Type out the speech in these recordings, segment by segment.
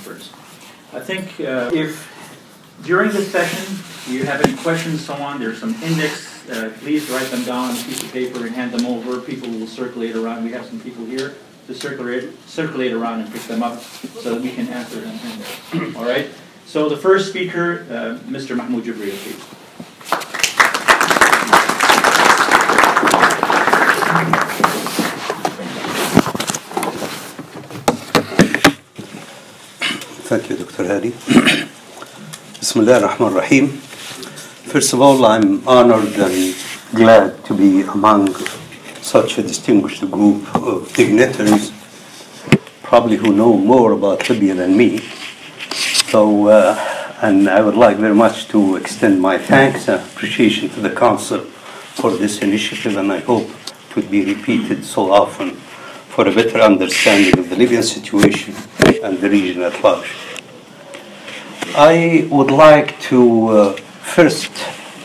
conference. I think if during this session you have any questions, so on, there's some index, please write them down on a piece of paper and hand them over. People will circulate around. We have some people here to circulate around and pick them up so that we can answer them. All right? So the first speaker, Mr. Mahmoud Jibbreel, please. Thank you, Dr. Hadi. Bismillah ar-Rahman ar-Rahim. First of all, I'm honored and glad to be among such a distinguished group of dignitaries, probably who know more about Libya than me. So, and I would like very much to extend my thanks and appreciation to the Council for this initiative, and I hope it would be repeated so often for a better understanding of the Libyan situation and the region at large. I would like to first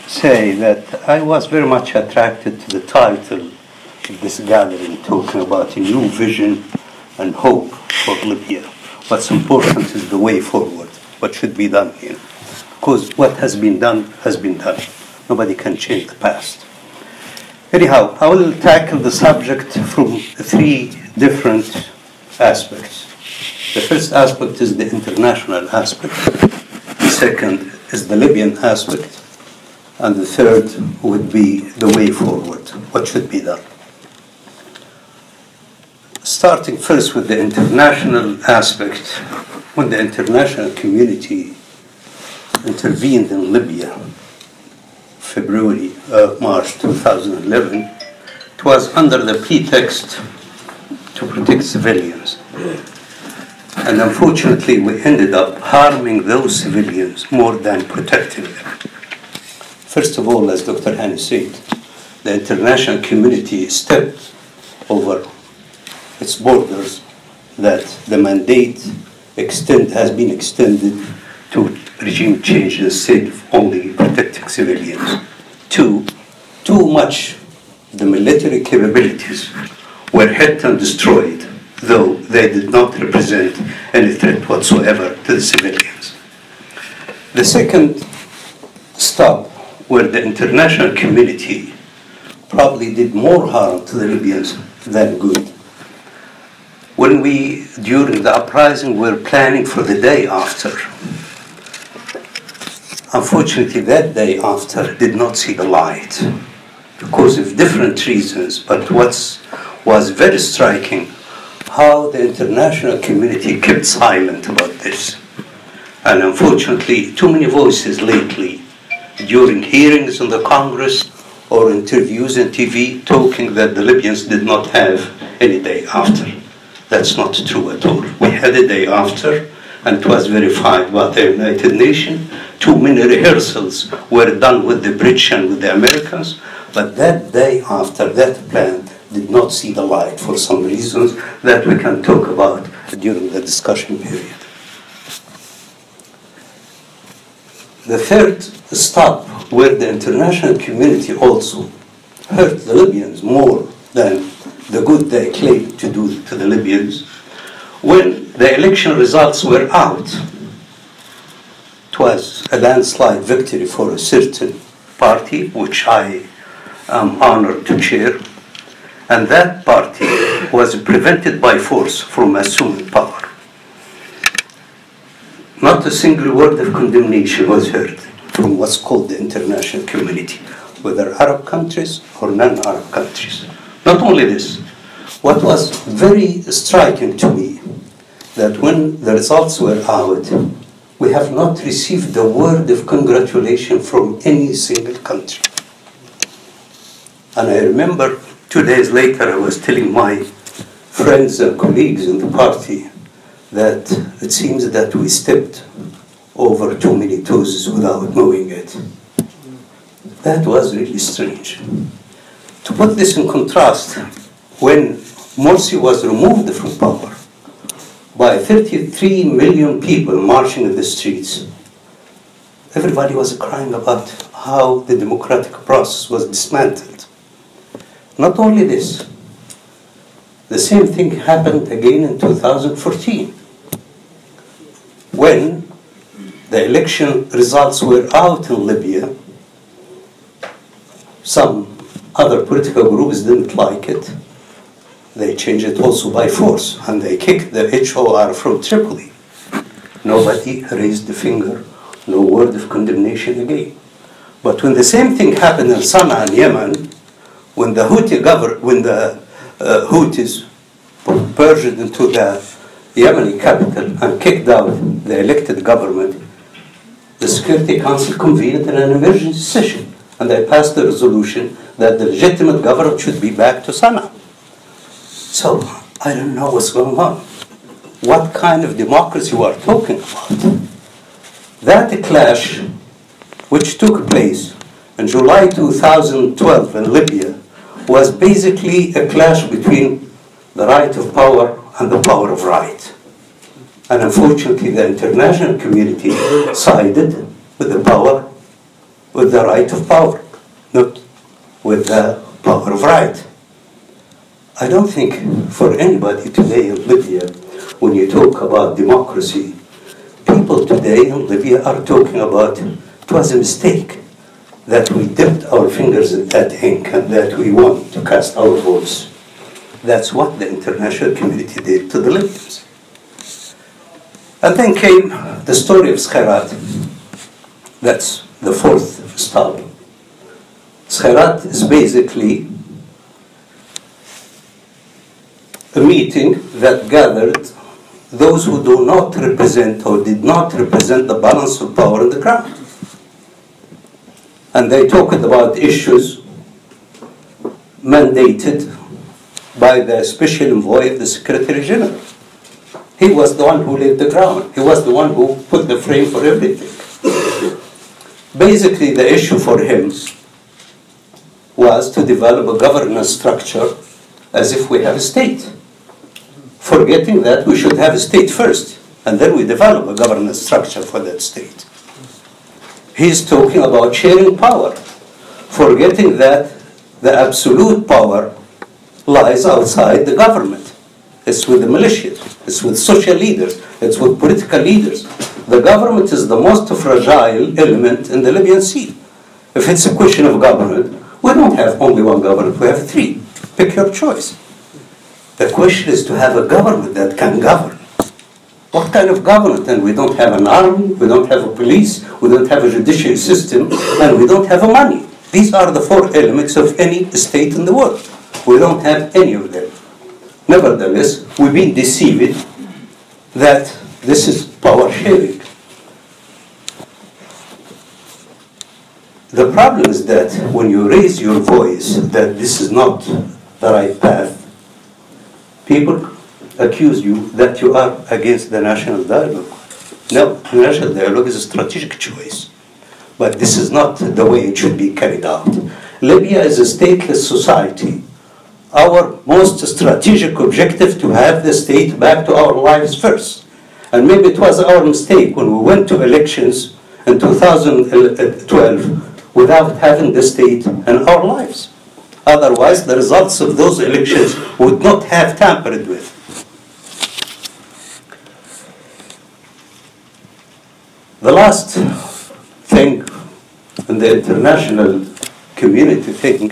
say that I was very much attracted to the title of this gathering, talking about a new vision and hope for Libya. What's important is the way forward, what should be done here. Because what has been done has been done. Nobody can change the past. Anyhow, I will tackle the subject from three different aspects. The first aspect is the international aspect. The second is the Libyan aspect. And the third would be the way forward, what should be done. Starting first with the international aspect, when the international community intervened in Libya, March 2011, it was under the pretext to protect civilians. And unfortunately, we ended up harming those civilians more than protecting them. First of all, as Dr. Hani said, the international community stepped over its borders, that the mandate has been extended to regime change instead of only protecting civilians. Too much the military capabilities were hit and destroyed, though they did not represent any threat whatsoever to the civilians. The second stop, where the international community probably did more harm to the Libyans than good, when we, during the uprising, were planning for the day after. Unfortunately, that day after did not see the light because of different reasons, but what was very striking, how the international community kept silent about this. And unfortunately, too many voices lately, during hearings in the Congress or interviews on TV, talking that the Libyans did not have any day after. That's not true at all. We had a day after, and it was verified by the United Nations. Too many rehearsals were done with the British and with the Americans, but that day after, that plan did not see the light for some reasons that we can talk about during the discussion period. The third stop, where the international community also hurt the Libyans more than the good they claimed to do to the Libyans, when the election results were out, it was a landslide victory for a certain party, which I am honored to chair, and that party was prevented by force from assuming power. Not a single word of condemnation was heard from what's called the international community, whether Arab countries or non-Arab countries. Not only this, what was very striking to me, that when the results were out, we have not received a word of congratulation from any single country. And I remember 2 days later, I was telling my friends and colleagues in the party that it seems that we stepped over too many toes without knowing it. That was really strange. To put this in contrast, when Morsi was removed from power by 33 million people marching in the streets, everybody was crying about how the democratic process was dismantled. Not only this, the same thing happened again in 2014. when the election results were out in Libya, some other political groups didn't like it. They changed it also by force, and they kicked the HOR from Tripoli. Nobody raised a finger, no word of condemnation again. But when the same thing happened in Sana'a in Yemen, when the Houthis purged into the Yemeni capital and kicked out the elected government, the Security Council convened an emergency session, and they passed a resolution that the legitimate government should be back to Sana'a. So I don't know what's going on. What kind of democracy we are talking about? That clash, which took place in July 2012 in Libya, was basically a clash between the right of power and the power of right. And unfortunately, the international community sided with the power, with the right of power, not with the power of right. I don't think for anybody today in Libya, when you talk about democracy, people today in Libya are talking about it was a mistake that we dipped our fingers in that ink and that we want to cast our votes. That's what the international community did to the Libyans. And then came the story of Skhirat. That's the fourth stop. Skhirat is basically a meeting that gathered those who do not represent or did not represent the balance of power on the ground. And they talked about issues mandated by the special envoy of the Secretary General. He was the one who laid the ground. He was the one who put the frame for everything. Basically, the issue for him was to develop a governance structure as if we have a state, forgetting that we should have a state first, and then we develop a governance structure for that state. He's talking about sharing power, forgetting that the absolute power lies outside the government. It's with the militias, it's with social leaders, it's with political leaders. The government is the most fragile element in the Libyan Sea. If it's a question of government, we don't have only one government, we have three. Pick your choice. The question is to have a government that can govern. What kind of government? And we don't have an army, we don't have a police, we don't have a judicial system, and we don't have a money. These are the four elements of any state in the world. We don't have any of them. Nevertheless, we've been deceived that this is power sharing. The problem is that when you raise your voice that this is not the right path, people accuse you that you are against the national dialogue. No, the national dialogue is a strategic choice, but this is not the way it should be carried out. Libya is a stateless society. Our most strategic objective to have the state back to our lives first. And maybe it was our mistake when we went to elections in 2012 without having the state in our lives. Otherwise, the results of those elections would not have tampered with. The last thing in the international community thing,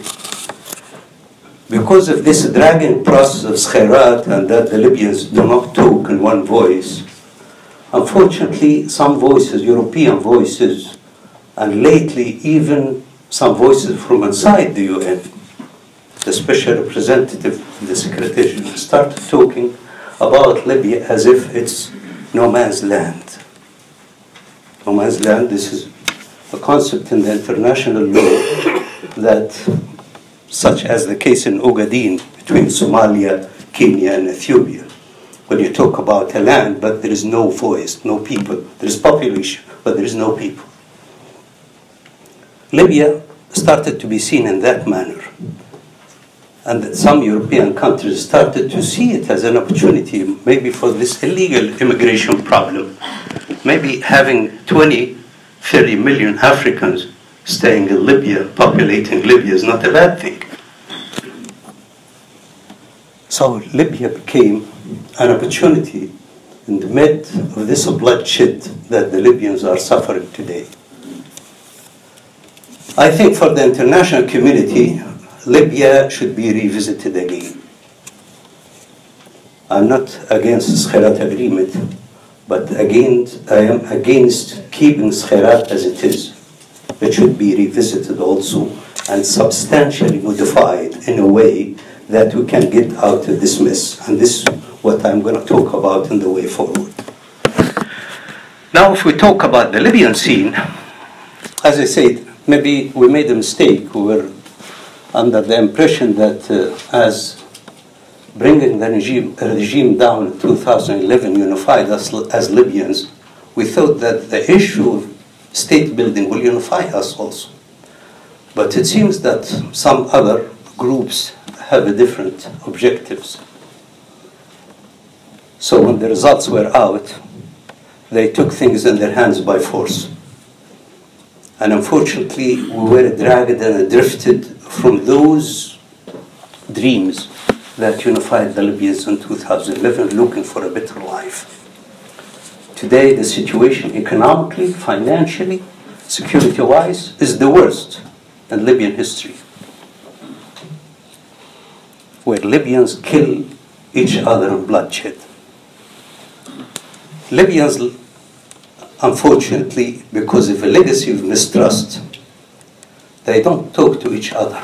because of this dragging process of Skhirat and that the Libyans do not talk in one voice, unfortunately some voices, European voices, and lately even some voices from inside the UN, the special representative, the Secretary General, started talking about Libya as if it's no man's land. No man's land, this is a concept in the international law that, such as the case in Ogaden between Somalia, Kenya, and Ethiopia, when you talk about a land, but there is no voice, no people. There is population, but there is no people. Libya started to be seen in that manner. And some European countries started to see it as an opportunity, maybe for this illegal immigration problem. Maybe having 20, 30 million Africans staying in Libya, populating Libya, is not a bad thing. So Libya became an opportunity in the midst of this bloodshed that the Libyans are suffering today. I think for the international community, Libya should be revisited again. I'm not against the Skhirat agreement, but again, I am against keeping Skhirat as it is. It should be revisited also and substantially modified in a way that we can get out of this mess. And this is what I'm going to talk about in the way forward. Now, if we talk about the Libyan scene, as I said, maybe we made a mistake. We were under the impression that as bringing the regime down in 2011 unified us as Libyans, we thought that the issue of state building will unify us also. But it seems that some other groups have different objectives. So when the results were out, they took things in their hands by force. And unfortunately, we were dragged and drifted from those dreams that unified the Libyans in 2011, looking for a better life. Today, the situation economically, financially, security-wise, is the worst in Libyan history, where Libyans kill each other in bloodshed. Libyans, unfortunately, because of a legacy of mistrust, they don't talk to each other,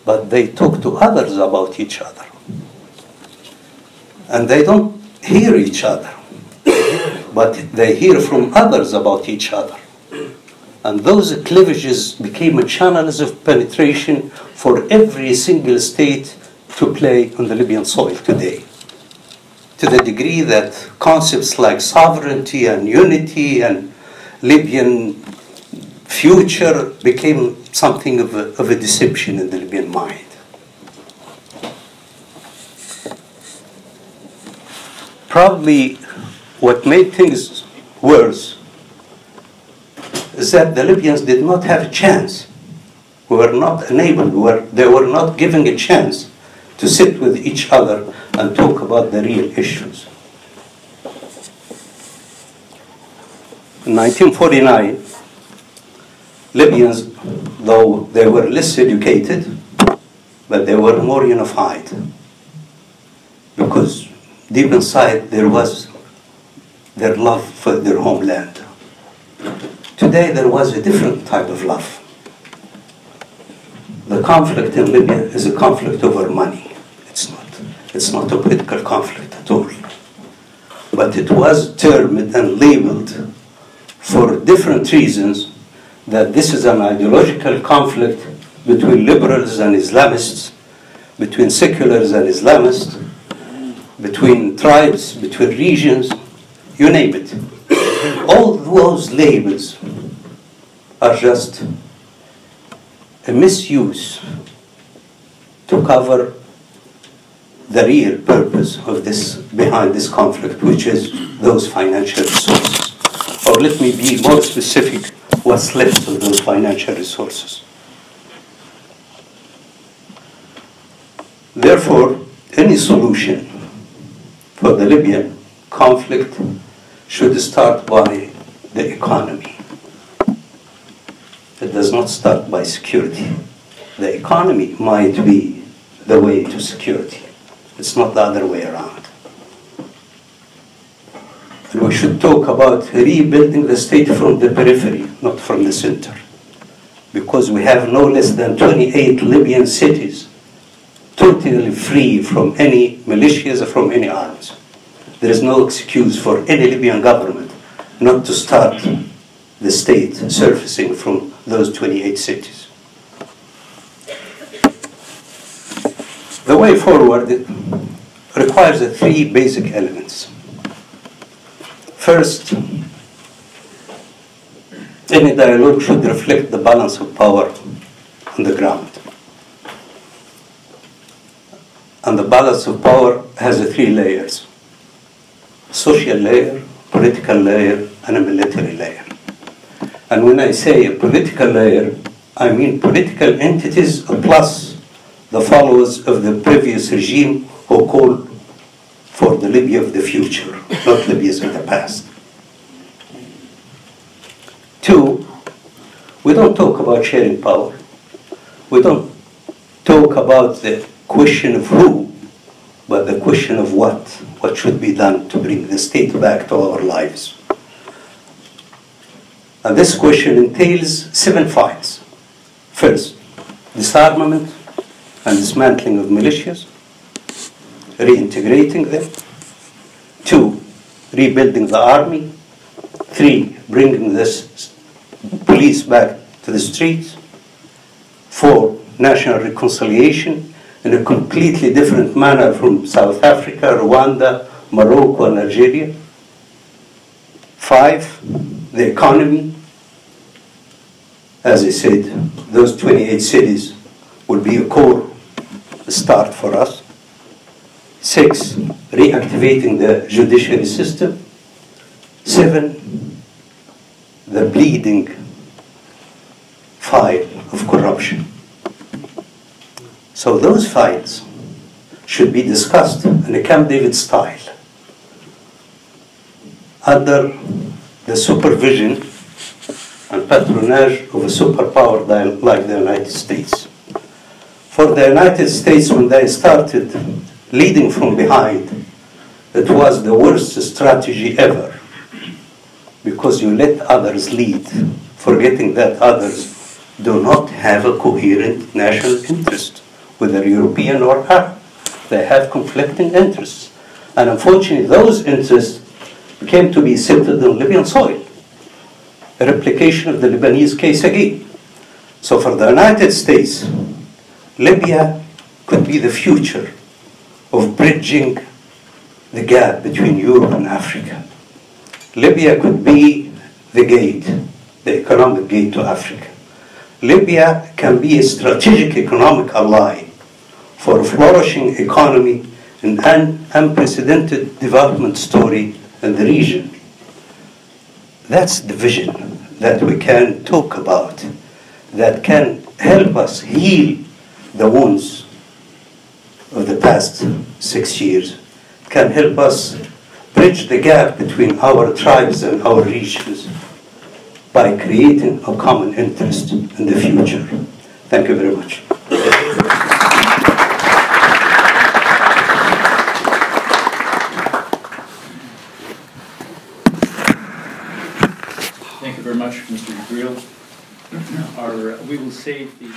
but they talk to others about each other. And they don't hear each other, but they hear from others about each other. And those cleavages became channels of penetration for every single state to play on the Libyan soil today, to the degree that concepts like sovereignty and unity and Libyan future became something of a deception in the Libyan mind. Probably what made things worse is that the Libyans did not have a chance. We were not enabled, they were not given a chance to sit with each other and talk about the real issues. In 1949, Libyans, though they were less educated, but they were more unified, because deep inside there was their love for their homeland. Today there was a different type of love. The conflict in Libya is a conflict over money. It's not a political conflict at all. But it was termed and labeled for different reasons that this is an ideological conflict between liberals and Islamists, between seculars and Islamists, between tribes, between regions, you name it. All those labels are just a misuse to cover the real purpose of this, behind this conflict, which is those financial resources. Or let me be more specific, what's left of those financial resources. Therefore, any solution for the Libyan conflict should start by the economy. It does not start by security. The economy might be the way to security. It's not the other way around. And we should talk about rebuilding the state from the periphery, not from the center. Because we have no less than 28 Libyan cities totally free from any militias or from any arms. There is no excuse for any Libyan government not to start the state surfacing from those 28 cities. The way forward requires three basic elements. First, any dialogue should reflect the balance of power on the ground. And the balance of power has three layers: social layer, political layer, and a military layer. And when I say a political layer, I mean political entities plus the followers of the previous regime who called for the Libya of the future, not Libyas of the past. Two, we don't talk about sharing power. We don't talk about the question of who, but the question of what should be done to bring the state back to our lives. And this question entails 7 files. First, disarmament and dismantling of militias, reintegrating them. 2, rebuilding the army. 3, bringing the police back to the streets. 4, national reconciliation in a completely different manner from South Africa, Rwanda, Morocco, and Algeria. 5, the economy. As I said, those 28 cities will be a core start for us. 6, reactivating the judiciary system. 7, the bleeding file of corruption. So those files should be discussed in a Camp David style, under the supervision and patronage of a superpower like the United States. For the United States, when they started leading from behind, it was the worst strategy ever, because you let others lead, forgetting that others do not have a coherent national interest, whether European or Arab. They have conflicting interests. And unfortunately, those interests came to be centered on Libyan soil, a replication of the Lebanese case again. So for the United States, Libya could be the future of bridging the gap between Europe and Africa. Libya could be the gate, the economic gate to Africa. Libya can be a strategic economic ally for a flourishing economy and an unprecedented development story in the region. That's the vision that we can talk about, that can help us heal the wounds of the past 6 years, can help us bridge the gap between our tribes and our regions by creating a common interest in the future. Thank you very much. Thank you very much, Mr. Jebreil. We will save the